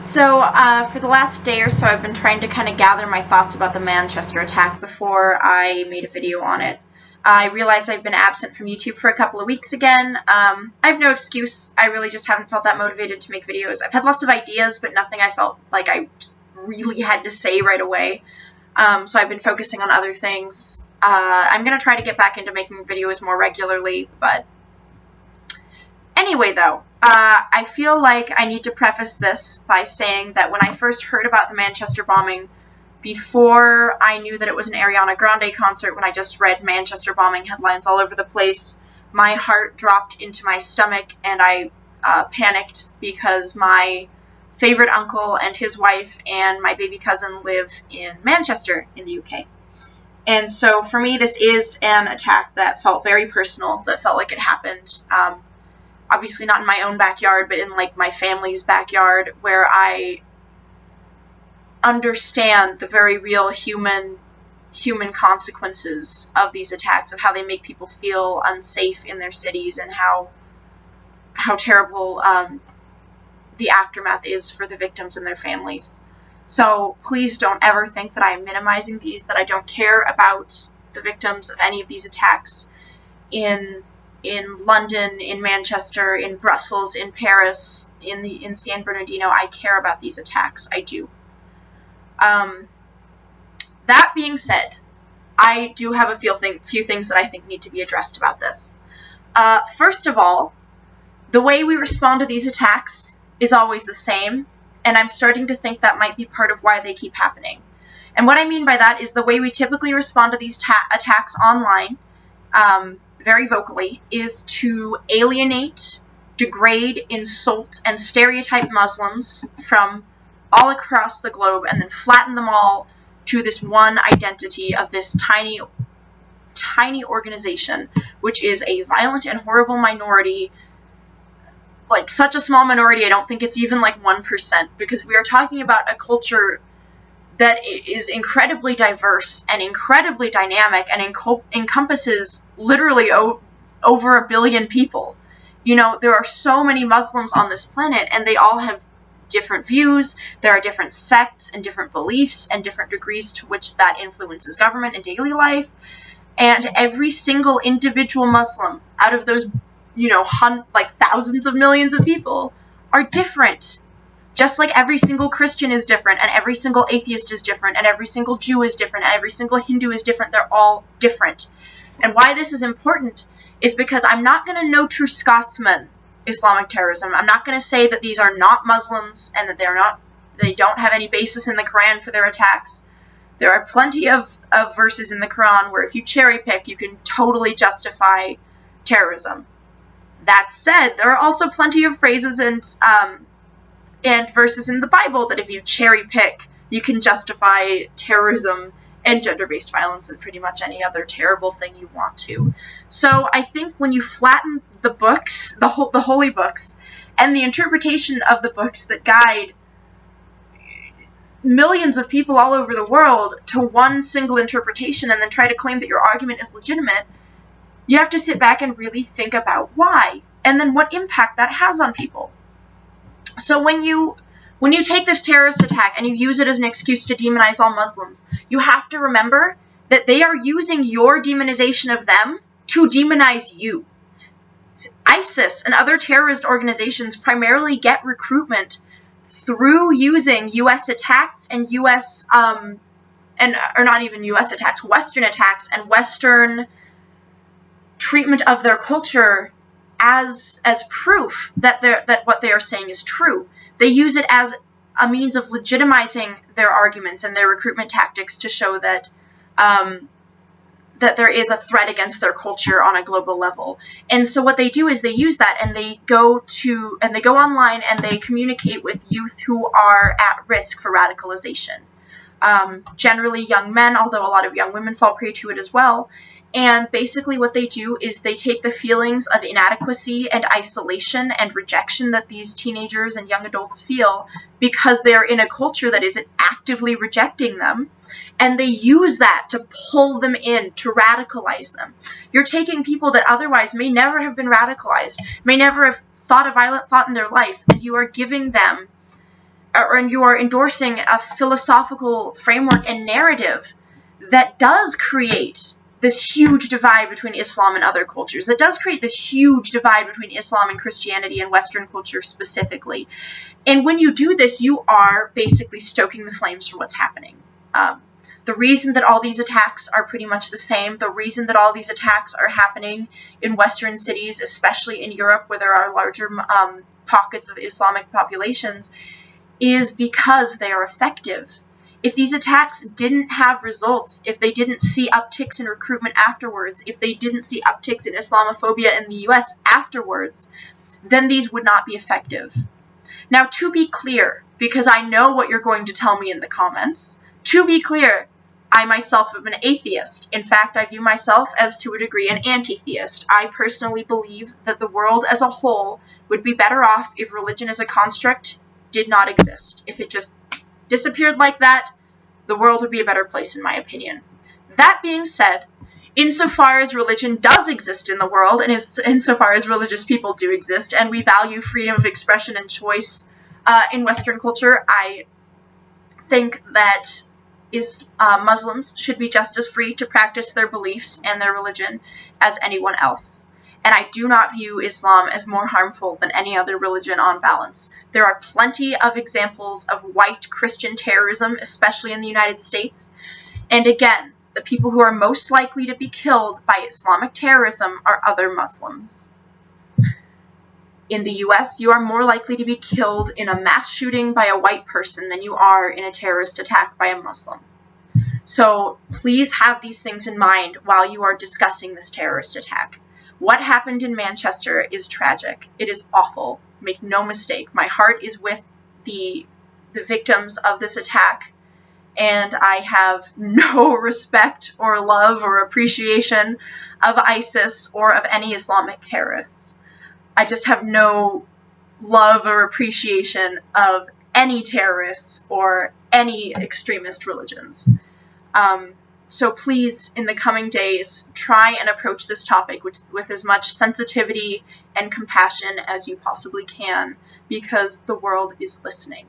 So, for the last day or so, I've been trying to kind of gather my thoughts about the Manchester attack before I made a video on it. I realized I've been absent from YouTube for a couple of weeks again. I have no excuse. I really just haven't felt that motivated to make videos. I've had lots of ideas, but nothing I felt like I really had to say right away. So I've been focusing on other things. I'm going to try to get back into making videos more regularly, but anyway, though, I feel like I need to preface this by saying that when I first heard about the Manchester bombing, before I knew that it was an Ariana Grande concert, when I just read Manchester bombing headlines all over the place, my heart dropped into my stomach and I panicked because my favorite uncle and his wife and my baby cousin live in Manchester in the UK. And so for me, this is an attack that felt very personal, that felt like it happened obviously not in my own backyard, but in, like, my family's backyard, where I understand the very real human consequences of these attacks, of how they make people feel unsafe in their cities, and how terrible the aftermath is for the victims and their families. So please don't ever think that I am minimizing these, that I don't care about the victims of any of these attacks in London, in Manchester, in Brussels, in Paris, in San Bernardino. I care about these attacks. I do. That being said, I do have a few things that I think need to be addressed about this. First of all, the way we respond to these attacks is always the same, and I'm starting to think that might be part of why they keep happening. And what I mean by that is the way we typically respond to these attacks online, very vocally, is to alienate, degrade, insult, and stereotype Muslims from all across the globe, and then flatten them all to this one identity of this tiny organization, which is a violent and horrible minority. Like, such a small minority, I don't think it's even like 1%, because we are talking about a culture that is incredibly diverse and incredibly dynamic and encompasses literally over 1 billion people. You know, there are so many Muslims on this planet, and they all have different views. There are different sects and different beliefs and different degrees to which that influences government and daily life. And every single individual Muslim out of those, you know, like thousands of millions of people are different. Just like every single Christian is different, and every single atheist is different, and every single Jew is different, and every single Hindu is different. They're all different. And why this is important is because I'm not going to no true Scotsman Islamic terrorism. I'm not going to say that these are not Muslims and that they don't have any basis in the Quran for their attacks. There are plenty of verses in the Quran where if you cherry pick, you can totally justify terrorism. That said, there are also plenty of phrases and verses in the Bible that if you cherry pick, you can justify terrorism and gender-based violence and pretty much any other terrible thing you want to. So I think when you flatten the books, the holy books, and the interpretation of the books that guide millions of people all over the world to one single interpretation, and then try to claim that your argument is legitimate, you have to sit back and really think about why, and then what impact that has on people. So when you take this terrorist attack and you use it as an excuse to demonize all Muslims, you have to remember that they are using your demonization of them to demonize you. ISIS and other terrorist organizations primarily get recruitment through using U.S. attacks and or not even U.S. attacks, Western attacks and Western treatment of their culture as proof that what they are saying is true. They use it as a means of legitimizing their arguments and their recruitment tactics to show that that there is a threat against their culture on a global level. And so what they do is they use that, and they go online and they communicate with youth who are at risk for radicalization. Generally young men, although a lot of young women fall prey to it as well. And basically what they do is they take the feelings of inadequacy and isolation and rejection that these teenagers and young adults feel because they're in a culture that isn't actively rejecting them, and they use that to pull them in, to radicalize them. You're taking people that otherwise may never have been radicalized, may never have thought a violent thought in their life, and you are giving them and you are endorsing a philosophical framework and narrative that does create this huge divide between Islam and other cultures, that does create this huge divide between Islam and Christianity and Western culture specifically. And when you do this, you are basically stoking the flames for what's happening. The reason that all these attacks are pretty much the same, the reason that all these attacks are happening in Western cities, especially in Europe where there are larger pockets of Islamic populations, is because they are effective. If these attacks didn't have results, if they didn't see upticks in recruitment afterwards, if they didn't see upticks in Islamophobia in the US afterwards, then these would not be effective. Now, to be clear, because I know what you're going to tell me in the comments, to be clear, I myself am an atheist. In fact, I view myself as, to a degree, an anti-theist. I personally believe that the world as a whole would be better off if religion as a construct did not exist. If it just disappeared like that, the world would be a better place, in my opinion. That being said, insofar as religion does exist in the world, and insofar as religious people do exist, and we value freedom of expression and choice in Western culture, I think that Muslims should be just as free to practice their beliefs and their religion as anyone else. And I do not view Islam as more harmful than any other religion on balance. There are plenty of examples of white Christian terrorism, especially in the United States. And again, the people who are most likely to be killed by Islamic terrorism are other Muslims. In the US, you are more likely to be killed in a mass shooting by a white person than you are in a terrorist attack by a Muslim. So please have these things in mind while you are discussing this terrorist attack. What happened in Manchester is tragic. It is awful. Make no mistake. My heart is with the victims of this attack, and I have no respect or love or appreciation of ISIS or of any Islamic terrorists. I just have no love or appreciation of any terrorists or any extremist religions. So please, in the coming days, try and approach this topic with as much sensitivity and compassion as you possibly can, because the world is listening.